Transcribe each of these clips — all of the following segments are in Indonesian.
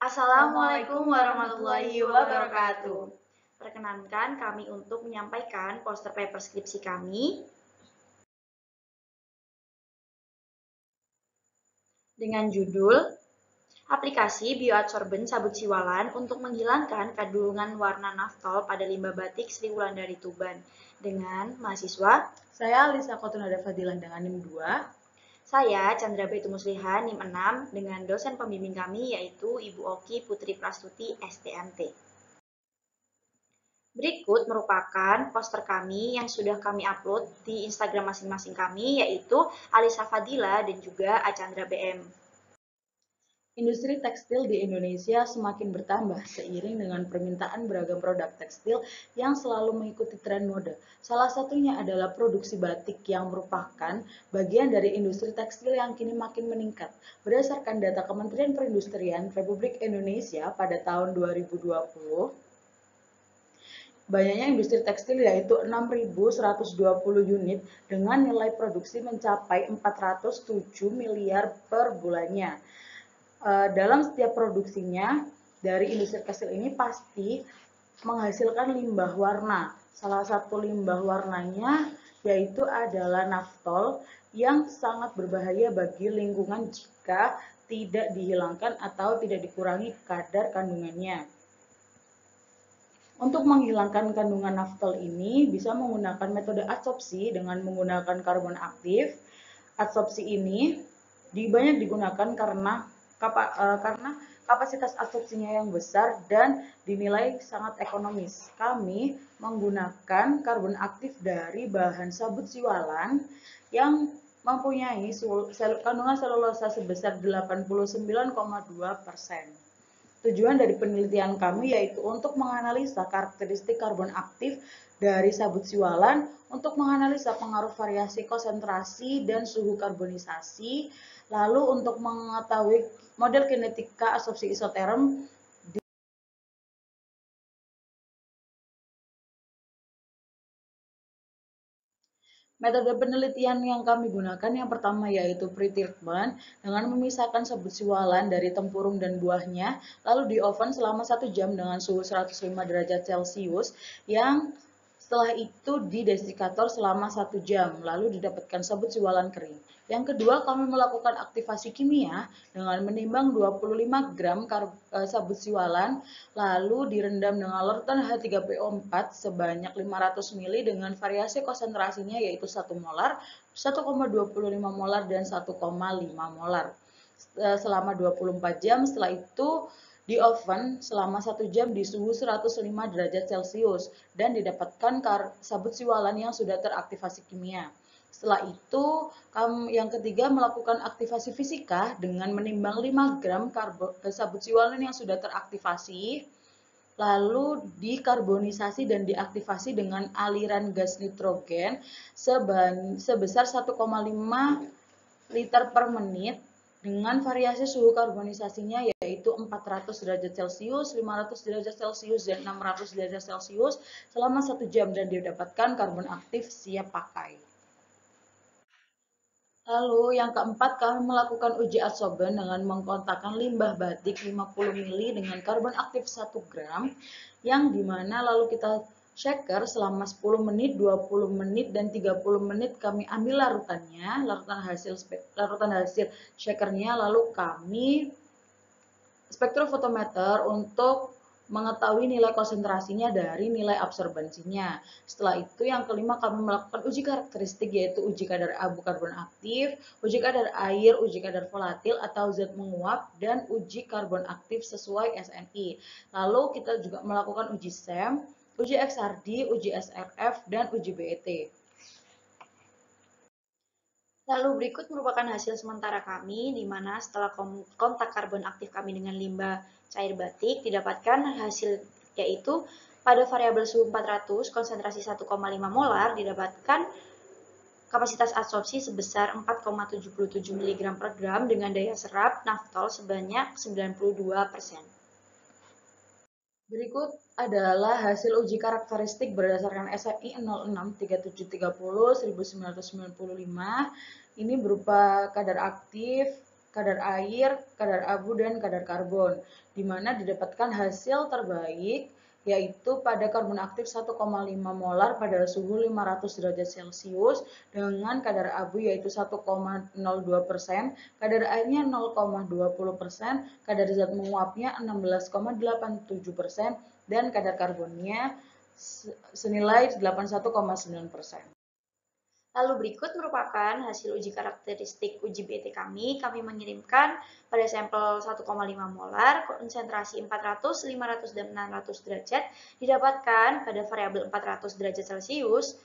Assalamualaikum warahmatullahi wabarakatuh. Perkenankan kami untuk menyampaikan poster paper skripsi kami dengan judul Aplikasi Bioadsorben Sabut Siwalan untuk menghilangkan kandungan warna naftol pada limbah batik Sri Wulandari Tuban dengan mahasiswa Saya Alisa Kotunada Fadilah dengan NIM 2. Saya Chandra Baitu Musliha NIM 6 dengan dosen pembimbing kami yaitu Ibu Oki Putri Prastuti STMT. Berikut merupakan poster kami yang sudah kami upload di Instagram masing-masing kami yaitu Alisa Fadila dan juga Achandra BM. Industri tekstil di Indonesia semakin bertambah seiring dengan permintaan beragam produk tekstil yang selalu mengikuti tren mode. Salah satunya adalah produksi batik yang merupakan bagian dari industri tekstil yang kini makin meningkat. Berdasarkan data Kementerian Perindustrian Republik Indonesia pada tahun 2020, banyaknya industri tekstil yaitu 6.120 unit dengan nilai produksi mencapai 407 miliar per bulannya. Dalam setiap produksinya dari industri tekstil ini pasti menghasilkan limbah warna. Salah satu limbah warnanya yaitu adalah naftol yang sangat berbahaya bagi lingkungan jika tidak dihilangkan atau tidak dikurangi kadar kandungannya. Untuk menghilangkan kandungan naftol ini bisa menggunakan metode adsorpsi dengan menggunakan karbon aktif. Adsorpsi ini banyak digunakan karena kapasitas adsorpsinya yang besar dan dinilai sangat ekonomis. Kami menggunakan karbon aktif dari bahan sabut siwalan yang mempunyai kandungan selulosa sebesar 89,2%. Tujuan dari penelitian kami yaitu untuk menganalisa karakteristik karbon aktif dari sabut siwalan, untuk menganalisa pengaruh variasi konsentrasi dan suhu karbonisasi, lalu untuk mengetahui model kinetika adsorpsi isoterm. Metode penelitian yang kami gunakan yang pertama yaitu pre-treatment dengan memisahkan sabut siwalan dari tempurung dan buahnya, lalu di oven selama 1 jam dengan suhu 105 derajat Celcius, yang setelah itu di desikator selama 1 jam, lalu didapatkan sabut siwalan kering. Yang kedua, kami melakukan aktivasi kimia dengan menimbang 25 gram sabut siwalan, lalu direndam dengan larutan H3PO4 sebanyak 500 ml dengan variasi konsentrasinya yaitu 1 molar, 1,25 molar, dan 1,5 molar. Selama 24 jam, setelah itu di oven selama 1 jam di suhu 105 derajat Celcius dan didapatkan sabut siwalan yang sudah teraktivasi kimia. Setelah itu, yang ketiga melakukan aktivasi fisika dengan menimbang 5 gram sabut siwalan yang sudah teraktivasi, lalu dikarbonisasi dan diaktifasi dengan aliran gas nitrogen sebesar 1,5 liter per menit dengan variasi suhu karbonisasinya yaitu 400 derajat Celcius, 500 derajat Celcius, dan 600 derajat Celcius selama 1 jam dan didapatkan karbon aktif siap pakai. Lalu yang keempat, kami melakukan uji adsorben dengan mengkontakkan limbah batik 50 ml dengan karbon aktif 1 gram, yang dimana lalu kita shaker selama 10 menit, 20 menit, dan 30 menit kami ambil larutannya, larutan hasil shakernya, lalu kami spektrofotometer untuk mengetahui nilai konsentrasinya dari nilai absorbensinya. Setelah itu yang kelima kami melakukan uji karakteristik yaitu uji kadar abu karbon aktif, uji kadar air, uji kadar volatil atau zat menguap, dan uji karbon aktif sesuai SNI. Lalu kita juga melakukan uji SEM, uji XRD, uji SRF, dan uji BET. Lalu berikut merupakan hasil sementara kami, di mana setelah kontak karbon aktif kami dengan limbah cair batik, didapatkan hasil yaitu pada variabel suhu 400, konsentrasi 1,5 molar, didapatkan kapasitas adsorpsi sebesar 4,77 mg per gram dengan daya serap naftol sebanyak 92%. Berikut adalah hasil uji karakteristik berdasarkan SNI 063730 1995. Ini berupa kadar aktif, kadar air, kadar abu, dan kadar karbon, di mana didapatkan hasil terbaik yaitu pada karbon aktif 1,5 molar pada suhu 500 derajat Celcius dengan kadar abu yaitu 1,02%, kadar airnya 0,20%, kadar zat menguapnya 16,87%, dan kadar karbonnya senilai 81,9%. Lalu berikut merupakan hasil uji karakteristik uji BT kami. Kami mengirimkan pada sampel 1,5 molar, konsentrasi 400, 500, dan 600 derajat, didapatkan pada variabel 400 derajat Celcius,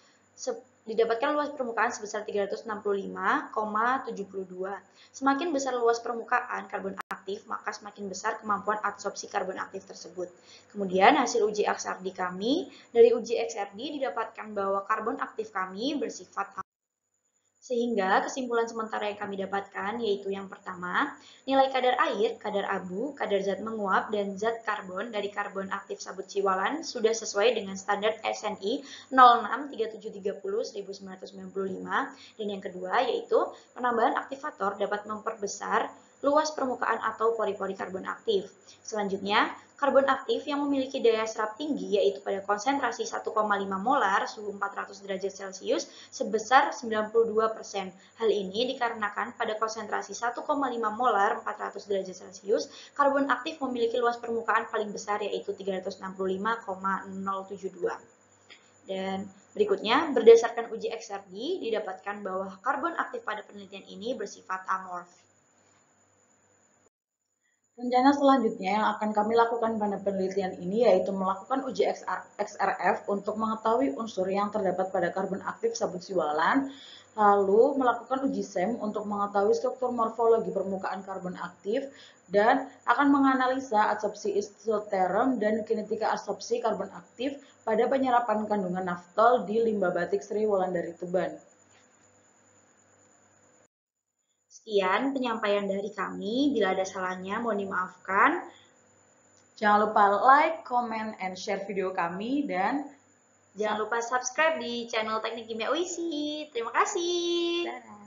didapatkan luas permukaan sebesar 365,72. Semakin besar luas permukaan karbon aktif, maka semakin besar kemampuan absorpsi karbon aktif tersebut. Kemudian hasil uji XRD kami, dari uji XRD didapatkan bahwa karbon aktif kami bersifat sehingga kesimpulan sementara yang kami dapatkan yaitu yang pertama, nilai kadar air, kadar abu, kadar zat menguap, dan zat karbon dari karbon aktif sabut siwalan sudah sesuai dengan standar SNI 06-3730-1995. Dan yang kedua yaitu penambahan aktivator dapat memperbesar luas permukaan atau pori-pori karbon aktif. Selanjutnya, karbon aktif yang memiliki daya serap tinggi yaitu pada konsentrasi 1,5 molar suhu 400 derajat Celcius sebesar 92%. Hal ini dikarenakan pada konsentrasi 1,5 molar 400 derajat Celcius, karbon aktif memiliki luas permukaan paling besar yaitu 365,072. Dan berikutnya, berdasarkan uji XRD, didapatkan bahwa karbon aktif pada penelitian ini bersifat amorf. Rencana selanjutnya yang akan kami lakukan pada penelitian ini yaitu melakukan uji XRF untuk mengetahui unsur yang terdapat pada karbon aktif sabut siwalan, lalu melakukan uji SEM untuk mengetahui struktur morfologi permukaan karbon aktif, dan akan menganalisa absorpsi isoterm dan kinetika absorpsi karbon aktif pada penyerapan kandungan naftol di limbah batik Sri Wulandari Tuban. Sekian penyampaian dari kami. Bila ada salahnya, mohon dimaafkan. Jangan lupa like, comment, and share video kami, dan jangan lupa subscribe di channel Teknik Kimia UISI. Terima kasih. Dadah.